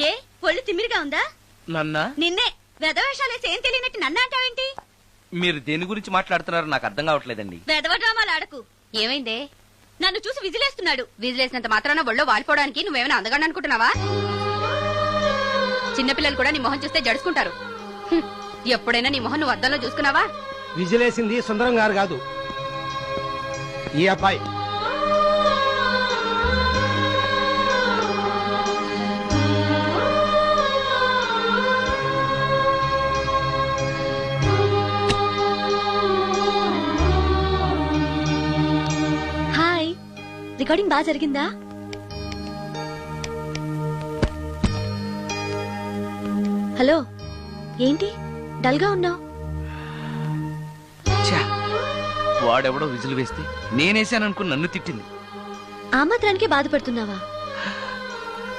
ఏ ఒళ్ళు తిమ్మిరిగా ఉందా? నన్నా? నిన్నే వెధవేషాలేసి ఏం తెలియనట్టు నన్ను అంటావేంటి? మీరు దేని గురించి మాట్లాడుతున్నారో నాకు అర్థం కావట్లేదండి. వెధవ డ్రామాలు ఆడకు. ఏమైందే? నన్ను చూసి విజిలేస్తున్నాడు. విజిలేసినంత మాత్రాన ఒళ్ళో వాలిపోవడానికి నువ్వేమైనా అందగాడు అనుకుంటున్నావా? చిన్నపిల్లలు కూడా నీ మొహం చూస్తే జడుచుకుంటారు. ఎప్పుడైనా నీ మొహం నువ్వు అద్దంలో చూసుకున్నావా? విజిలేసింది సుందరం గారు కాదు, ఈ అబ్బాయి. హాయ్, రికార్డింగ్ బాగా జరిగిందా? హలో, ఏంటి డల్ గా ఉన్నావు? వాడెవడో విజిల్ వేస్తే నేనేసాననుకుని నన్ను తిట్టింది. ఆ మాత్రానికే బాధపడుతున్నావా?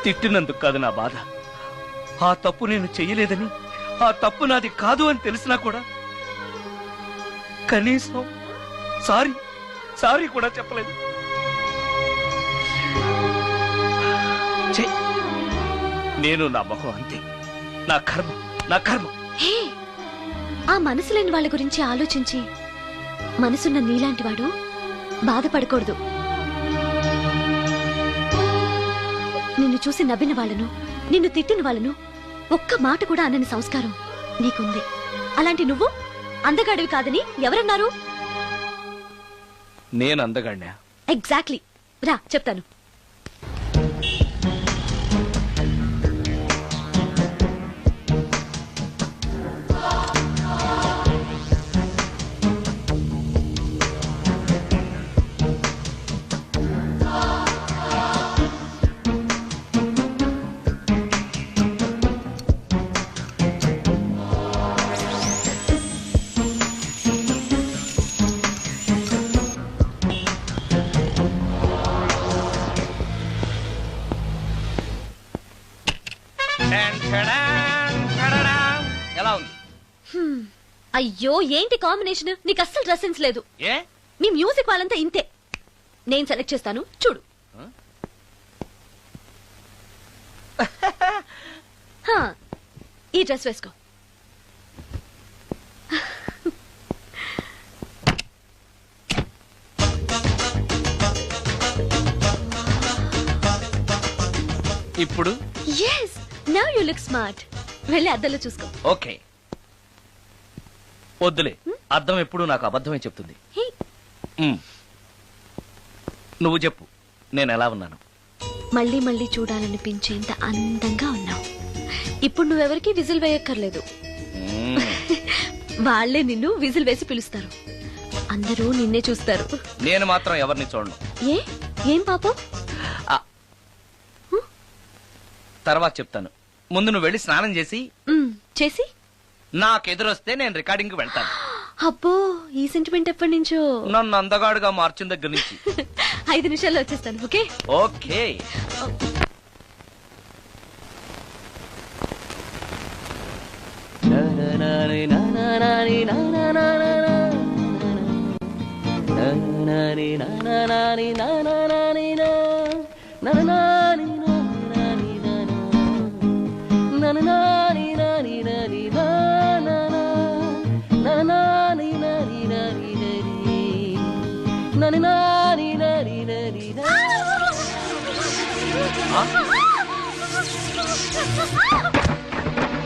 తిట్టినందుకు కాదు నా బాధ. ఆ తప్పు నేను చెయ్యలేదని, ఆ తప్పు నాది కాదు అని తెలిసినా కూడా కనీసం సారీ సారీ కూడా చెప్పలేదు. ఛీ! నేను నా మొహం అంతే. నా కర్మ, నా కర్మ. హే, ఆ మనసు లేని వాళ్ళ గురించి ఆలోచించి మనసున్న నీలాంటి వాడు బాధపడకూడదు. నిన్ను చూసి నవ్విన వాళ్ళను, నిన్ను తిట్టిన వాళ్ళను ఒక్క మాట కూడా అనని సంస్కారం నీకుంది. అలాంటి నువ్వు అందగాడివి కాదని ఎవరన్నారు? నేను అందగాడినా? ఎగ్జాక్ట్లీ. రా చెప్తాను. ఎలా ఉంది? అయ్యో, ఏంటి కాంబినేషన్? నీకు అస్సలు డ్రెస్ సెన్స్ లేదు. ఏ? మీ మ్యూజిక్ వాళ్ళంతా ఇంతే. నేను సెలెక్ట్ చేస్తాను, చూడు. హా, ఈ డ్రెస్ వేసుకో. ఇప్పుడు yes, now you look smart. వెళ్ళి అద్దంలో చూసుకో. ఓకే. వద్దులే, అర్థం ఎప్పుడు నాకు అబద్ధమే చెప్తుంది. హే, నువ్వు చెప్పు, నేను ఎలా ఉన్నాను? మళ్ళీ మళ్ళీ చూడాలనిపించేంత అందంగా ఉన్నావు. ఇప్పుడు నువ్వెవరికి విజిల్ వేయక్కర్లేదు. వాళ్లే నిన్ను విజిల్ వేసి పిలుస్తారు. అందరూ నిన్నే చూస్తారు. నేను మాత్రం ఎవరిని చూడను. ఏ, ఏం పాపం? తర్వాత చెప్తాను. ముందు నువ్వు వెళ్ళి స్నానం చేసి చేసి నాకెదురొస్తే నేను రికార్డింగ్ వెళ్తాను. అబ్బో, ఈ సెంటిమెంట్ ఎప్పటి నుంచో? నన్ను అందగాడుగా మార్చిన దగ్గర నుంచి. 5 నిమిషాల్లో వచ్చేస్తాను. Okay okay.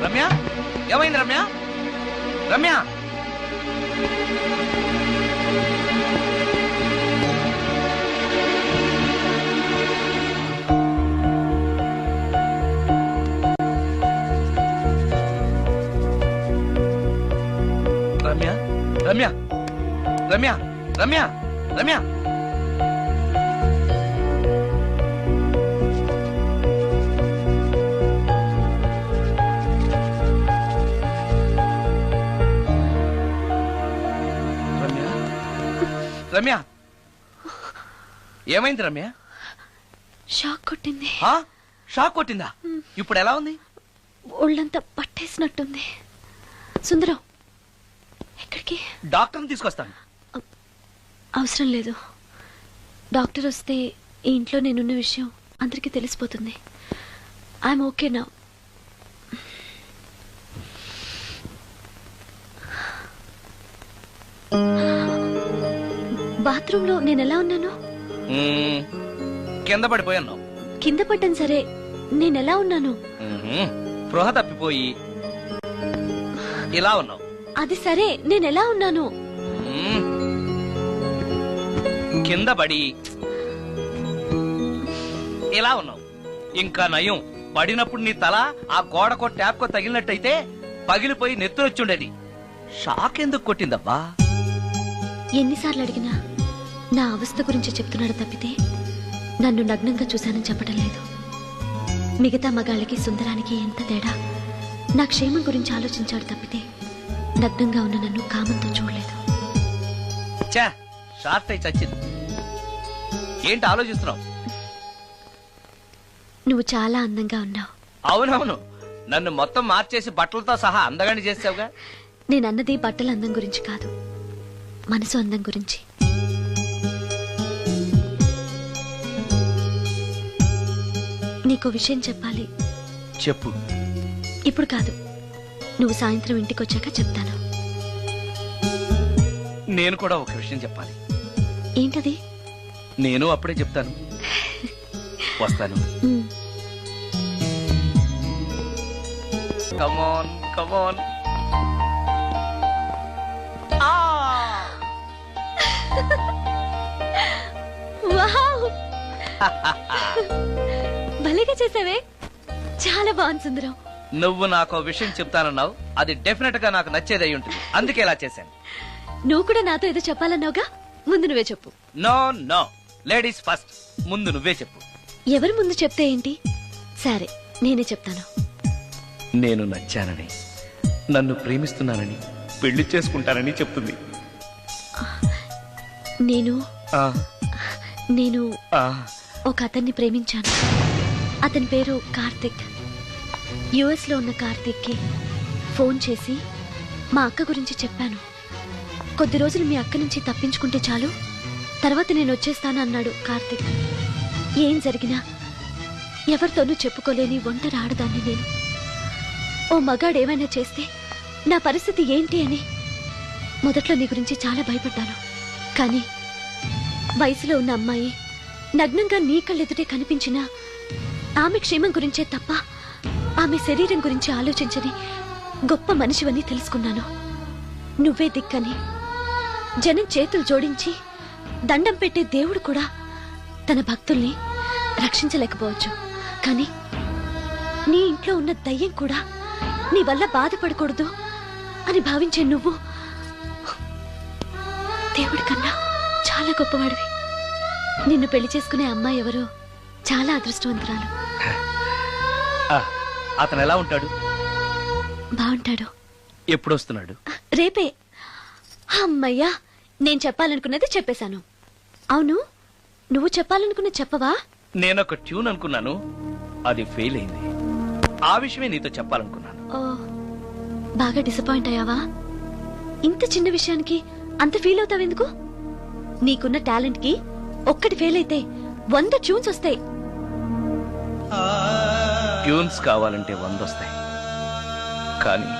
రమ్య, ఏమైంది రమ్య? రమ్య, రమ్య, రమ్య, రమ్య, రమ్య, రమ్య. రమ్య, ఏమైంది రమ్య? షాక్ కొట్టింది. షాక్ కొట్టిందా? ఇప్పుడు ఎలా ఉంది? ఒళ్ళంతా పట్టేసినట్టుంది. సుందరం, ఎక్కడికి? డాక్టర్ని తీసుకొస్తాను. అవసరం లేదు. డాక్టర్ వస్తే ఈ ఇంట్లో నేనున్న విషయం అందరికీ తెలిసిపోతుంది. I'm okay now. బాత్రూమ్ లో నేనెలా ఉన్నాను? కింద పడిపోయాను. కింద పడ్డాను సరే, నేనెలా ఉన్నాను? స్పృహ తప్పిపోయి ఇలా ఉన్నావు. అది సరే, నేనెలా ఉన్నాను? కింద పడి ఇలా ఉన్నావు. ఇంకా నయం, పడినప్పుడు నీ తల ఆ గోడకో ట్యాప్కో తగిలినట్టయితే పగిలిపోయి నెత్తురొచ్చుండేది. షాక్ ఎందుకు కొట్టిందబ్బా? ఎన్నిసార్లు అడిగినా నా అవస్థ గురించి చెప్తున్నాడు తప్పితే నన్ను నగ్నంగా చూశానని చెప్పడం లేదు. మిగతా మగాళ్ళకి సుందరానికి ఎంత తేడా. నా క్షేమం గురించి ఆలోచించాడు తప్పితే నగ్నంగా ఉన్న నన్ను కామంతో చూడలేదు. షార్ట్ అయి చచ్చింది. ఏంటి ఆలోచిస్తున్నావు? నువ్వు చాలా అందంగా ఉన్నావు. అవునవును, నన్ను మొత్తం మార్చేసి బట్టలతో సహా అందగాని చేసావుగా. నేనన్నది బట్టల అందం గురించి కాదు, మనసు అందం గురించి. నీకో విషయం చెప్పాలి. చెప్పు. ఇప్పుడు కాదు, నువ్వు సాయంత్రం ఇంటికి వచ్చాక చెప్తాను. నేను కూడా ఒక విషయం చెప్పాలి. ఏంటది? నేను అప్పుడే చెప్తాను. వస్తాను. కమాన్ కమాన్. వావ్, భలేగా చేసావే. చాలా బాగుంది సుందరం. నువ్వు నాకు విషయం చెప్తానన్నావు, అది డెఫినెట్ గా నాకు నచ్చేది అయి ఉంటుంది. అందుకే ఇలా చేశాను. నువ్వు కూడా నాతో ఏదో చెప్పాలన్నావుగా, ముందు నువ్వే చెప్పు. No no, ladies first. ముందు నువ్వే చెప్పు. ఎవరి ముందు చెప్తే ఏంటి? సరే, నేనే చెప్తాను. నేను నచ్చానని, నన్ను ప్రేమిస్తున్నానని, పెళ్లి చేసుకుంటానని చెప్తుంది. నేను ఆ, నేను ఆ, ఒక అతన్ని ప్రేమించాను. అతని పేరు కార్తిక్. యుఎస్ లో ఉన్న కార్తిక్ కి ఫోన్ చేసి మా అక్క గురించి చెప్పాను. కొద్ది రోజులు మీ అక్క నుంచి తప్పించుకుంటే చాలు, తర్వాత నేను వచ్చేస్తాను అన్నాడు కార్తిక్. ఏం జరిగినా ఎవరితోనూ చెప్పుకోలేని ఒంటరి ఆడదాన్ని నేను. ఓ మగాడు ఏమైనా చేస్తే నా పరిస్థితి ఏంటి అని మొదట్లో నీ గురించి చాలా భయపడ్డాను. కానీ వయసులో ఉన్న అమ్మాయి నగ్నంగా నీ కళ్ళెదుటే కనిపించినా ఆమె క్షేమం గురించే తప్ప ఆమె శరీరం గురించి ఆలోచించని గొప్ప మనిషివని తెలుసుకున్నాను. నువ్వే దిక్కని. జనం చేతులు జోడించి దండం పెట్టే దేవుడు కూడా తన భక్తుల్ని రక్షించలేకపోవచ్చు, కానీ నీ ఇంట్లో ఉన్న దయ్యం కూడా నీ వల్ల బాధపడకూడదు అని భావించే నువ్వు దేవుడి కన్నా చాలా గొప్పవాడివి. నిన్ను పెళ్లి చేసుకునే అమ్మాయి ఎవరో చాలా అదృష్టవంతురాలు. అతను ఎలా ఉంటాడు? బాగుంటాడు. ఎప్పుడు వస్తున్నాడు? రేపే. అమ్మయ్యా, నేను చెప్పాలనుకున్నది చెప్పేశాను. అవును, నువ్వు చెప్పాలనుకున్నది చెప్పవా? నేనొక ట్యూన్ అనుకున్నాను, అది ఫెయిల్ అయింది. ఆ విషయమే నీతో చెప్పాలనుకున్నాను. ఓ, బాగా డిసప్పాయింట్ అయ్యావా? ఇంత చిన్న విషయానికి అంత ఫీల్ అవుతావెందుకు? నీకున్న టాలెంట్ కి ఒక్కటి ఫెయిల్ అయితే 100 ట్యూన్స్ వస్తాయి. ట్యూన్స్ కావాలంటే 100 వస్తాయి, కానీ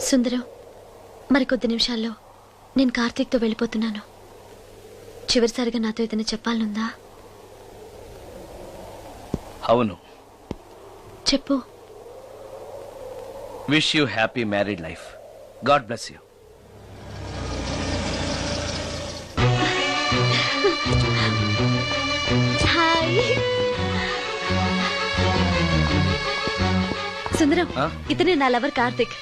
సుందరం, మరికొద్ది నిమిషాల్లో నేను కార్తీక్తో వెళ్ళిపోతున్నాను. చివరిసారిగా నాతో ఏదైనా చెప్పాలనుందా? అవును, చెప్పు. Wish you happy married life. God bless you. Hi Sundaram, ఇతనే నా లవర్ కార్తిక్.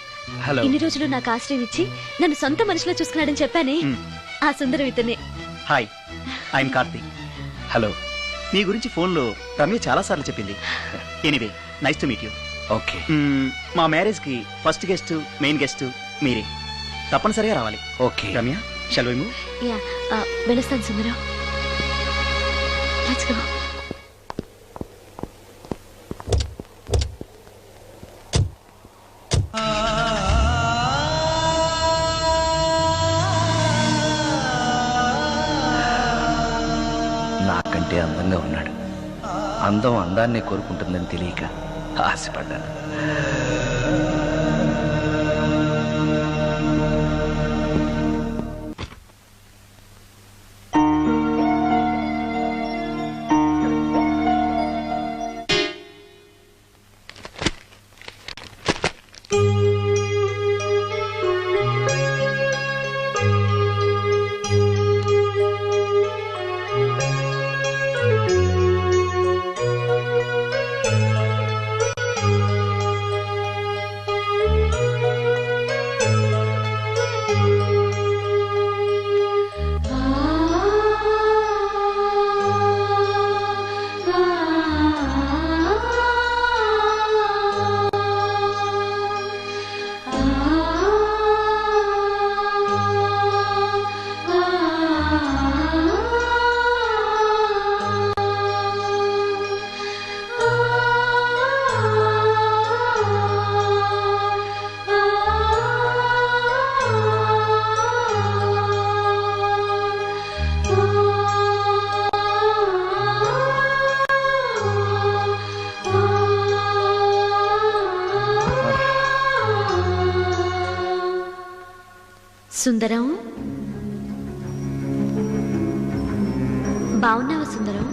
హలో. ఇన్ని రోజులు నాకు ఆశ్రయం ఇచ్చి నన్ను సొంత మనిషిలో చూసుకున్నాడని చెప్పానే, ఆ సుందరం ఇతనే. Hi, I'm Karthik. హలో. మీ గురించి ఫోన్లో రమ్య చాలా సార్లు చెప్పింది. Anyway, nice to meet you. Okay. మా మ్యారేజ్ కి ఫస్ట్ గెస్ట్, మెయిన్ గెస్ట్ మీరే. తప్పనిసరిగా రావాలి. Okay Ramya, shall we move? Yeah, వెళ్ళొస్తాను సుందరం. Let's go. నాకంటే అందంగా ఉన్నాడు. అందం అందాన్నే కోరుకుంటుందని తెలియక ఆశపడ్డాను. సుందరం, బాగున్నావా సుందరం?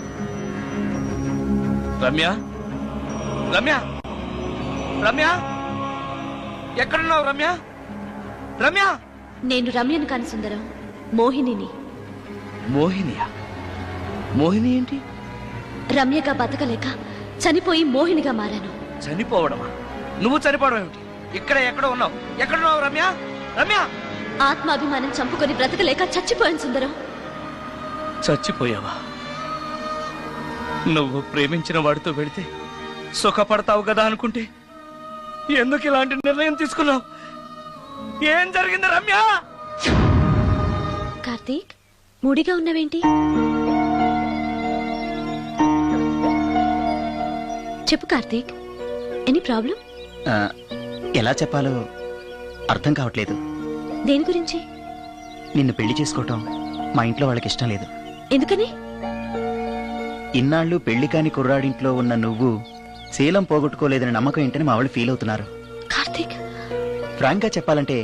రమ్య, రమ్య, రమ్య, ఎక్కడున్నావు రమ్య? రమ్య. నేను రమ్యను కాని సుందరం, మోహినిని. మోహినియా? మోహిని ఏంటి? రమ్యగా బతకలేక చనిపోయి మోహినిగా మారాను. చనిపోవడమా? నువ్వు చనిపోవడం ఏమిటి? ఇక్కడ ఎక్కడ ఉన్నావు? ఎక్కడున్నావు రమ్య? రమ్య. ఆత్మాభిమానం చంపుకొని బ్రతకలేక చచ్చిపోయాను సుందరం. చచ్చిపోయావా? నువ్వు ప్రేమించిన వాడితో వెళితే సుఖపడతావు కదా అనుకుంటే ఎందుకు ఇలాంటి నిర్ణయం తీసుకున్నావు? ఏం జరిగింది రమ్య? కార్తీక్, మూడిగా ఉన్నావేంటి? చెప్పు కార్తీక్, ఎనీ ప్రాబ్లం? ఎలా చెప్పాలో అర్థం కావట్లేదు. దేని గురించి? నిన్ను పెళ్లి చేసుకోవటం మా ఇంట్లో వాళ్ళకి ఇష్టం లేదు. ఎందుకని? ఇన్నాళ్ళు పెళ్లి కాని కుర్రాడింట్లో ఉన్న నువ్వు శీలం పోగొట్టుకోలేదని నమ్మకం ఏంటని మా వాళ్ళు ఫీల్ అవుతున్నారు. కార్తీక్, ఫ్రాంక్ గా చెప్పాలంటే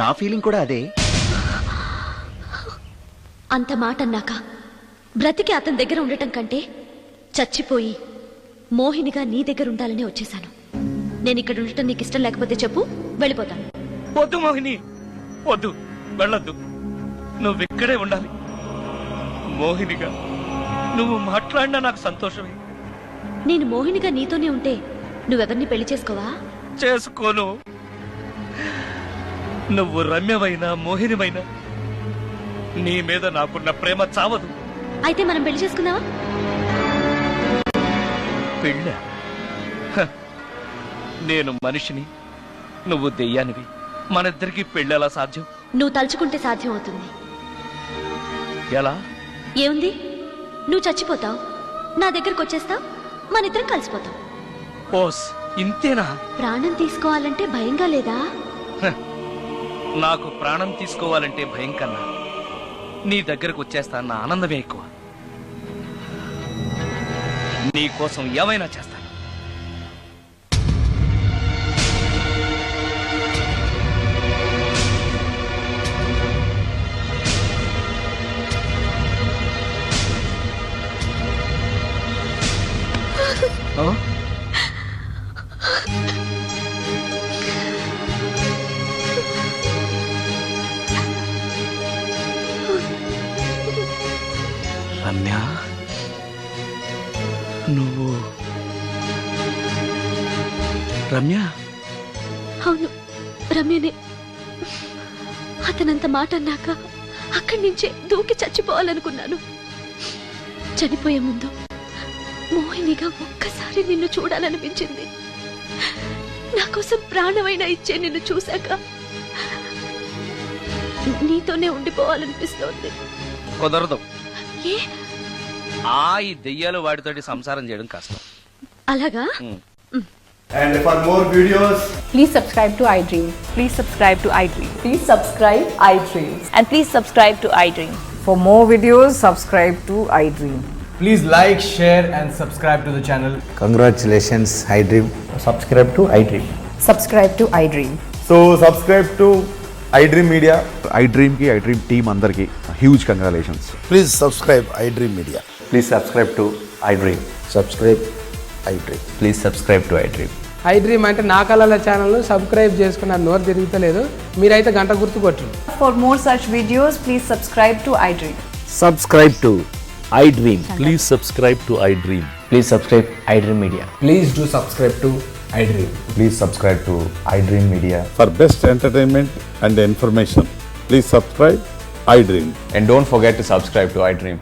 నా ఫీలింగ్ కూడా అదే. అంత మాట అన్నాక బ్రతికి అతని దగ్గర ఉండటం కంటే చచ్చిపోయి మోహినిగా నీ దగ్గర ఉండాలని వచ్చేసాను. నేను ఇక్కడ ఉండటం నీకు ఇష్టం లేకపోతే చెప్పు, వెళ్ళిపోతాను. వద్దు మోహిని, వద్దు, వెళ్ళొద్దు. నువ్వు ఇక్కడే ఉండాలి. మోహినిగా నువ్వు మాట్లాడినా నాకు సంతోషమే. నేను మోహినిగా నీతోనే ఉంటే నువ్వెవరిని పెళ్లి చేసుకోవా? చేసుకోను. నువ్వు రమ్యమైనా మోహినిమైనా నీ మీద నాకున్న ప్రేమ చావదు. అయితే మనం పెళ్లి చేసుకుందావా? పెళ్ళ? నేను మనిషిని, నువ్వు దెయ్యానివి. మనిద్దరికి పెళ్ళెలా సాధ్యం? నువ్వు తలుచుకుంటే సాధ్యం అవుతుంది. ఎలా? ఏముంది, నువ్వు చచ్చిపోతావు, నా దగ్గరకు వచ్చేస్తావు, మనిద్దరం కలిసిపోతాం. ఓస్, ఇంతేనా? ప్రాణం తీసుకోవాలంటే భయంగా లేదా? నాకు ప్రాణం తీసుకోవాలంటే భయం కన్నా నీ దగ్గరకు వచ్చేస్తాన్న ఆనందమే ఎక్కువ. నీ కోసం ఏమైనా చేస్తాను. రమ్య అవును, రమ్యనే. అతనంత మాట అన్నాక అక్కడి నుంచే దూకి చచ్చిపోవాలనుకున్నాను. చనిపోయే ముందు మోహినిగా ఒక్కసారి నిన్ను చూడాలనిపించింది. నా కోసం ప్రాణమైనా ఇచ్చే నిన్ను చూశాక నీతోనే ఉండిపోవాలనిపిస్తోంది. కుదరదు. ఏ ఈ దెయ్యాలు వాడితోటి సంసారం చేయడం కష్టం. అలాగా? And for more videos, Please subscribe to iDream. Please subscribe to iDream. Please subscribe iDream. And please subscribe to iDream. For more videos, subscribe to iDream. please like, share, and subscribe to the channel. Congratulations, iDream. Subscribe to iDream. Subscribe to iDream. So subscribe to iDream Media. iDream team andarki huge congratulations. Please subscribe iDream Media. Please subscribe to iDream. Subscribe iDream. Please subscribe to iDream. iDream అంటే నా కళల ఛానల్ను subscribe చేసుకున్న నోరు తిరుగుతలేదు. మీరైతే గంట గుర్తు కొట్టండి. For more such videos, please subscribe to iDream. Subscribe to iDream. Please subscribe to iDream. Please subscribe iDream Media. Please do subscribe to iDream. Please subscribe to iDream Media. For best entertainment and information, please subscribe iDream. And don't forget to subscribe to iDream.